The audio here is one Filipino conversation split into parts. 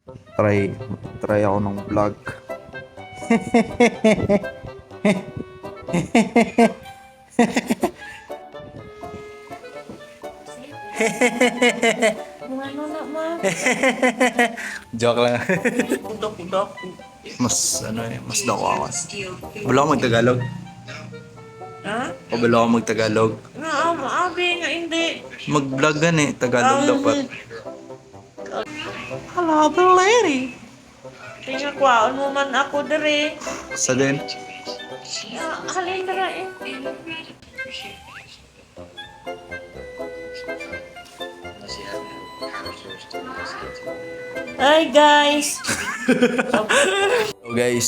Try, try ako ng vlog. Ano na, ma? Joke lang. Udok-udok. Mas mas dako ako. Wala ako mag-Tagalog. Ha? O wala ako mag-Tagalog. Maabi nga hindi. Mag-vlog gan eh, Tagalog dapat. Hello, lady. Tingnan ko, ano man ako dere. Sa din. Halin dere eh. Hi guys! So guys,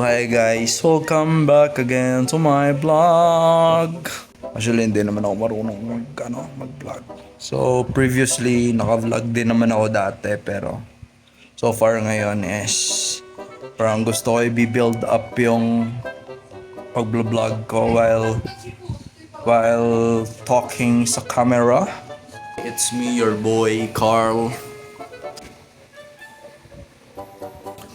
hi guys, welcome back again to my vlog. Actually, hindi naman ako marunong mag-vlog. So, previously, naka-vlog din naman ako dati, pero so far ngayon is parang gusto ko i-build up yung pag-vlog ko while talking sa camera. It's me, your boy, Carl.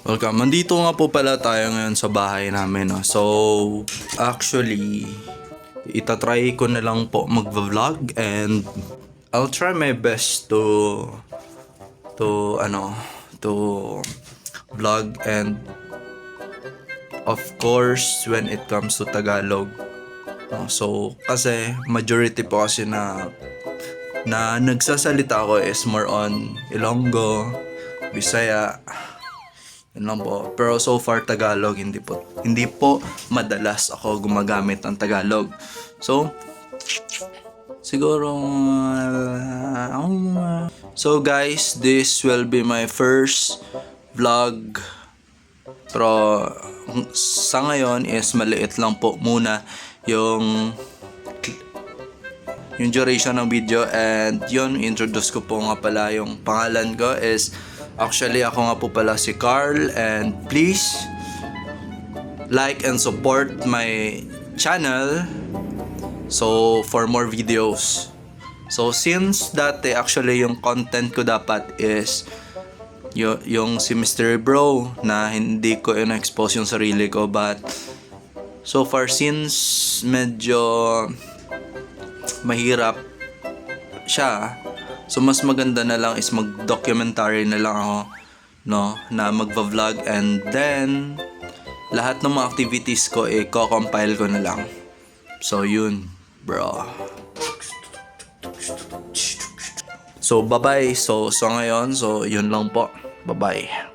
Welcome. Nandito nga po pala tayo ngayon sa bahay namin. No? So, actually, itatry ko na lang po mag-vlog and I'll try my best to vlog, and of course when it comes to Tagalog. No? So, kasi majority po kasi na nagsasalita ko is more on Ilonggo, Bisaya, yun lang po. Pero so far Tagalog, hindi po madalas ako gumagamit ng Tagalog. So, siguro so guys, this will be my first vlog. Pero sa ngayon is maliit lang po muna yung duration ng video, and yun, introduce ko po nga pala yung pangalan ko is actually ako nga po pala si Carl, and please like and support my channel so for more videos. So since dati actually yung content ko dapat is yung si Mystery Bro na hindi ko in-expose yung sarili ko, but so far since medyo mahirap siya, so mas maganda na lang is mag-documentary na lang ako, no, na magva-vlog, and then lahat ng mga activities ko i-compile ko na lang. So yun, bro. So bye-bye. So ngayon, so yun lang po. Bye-bye.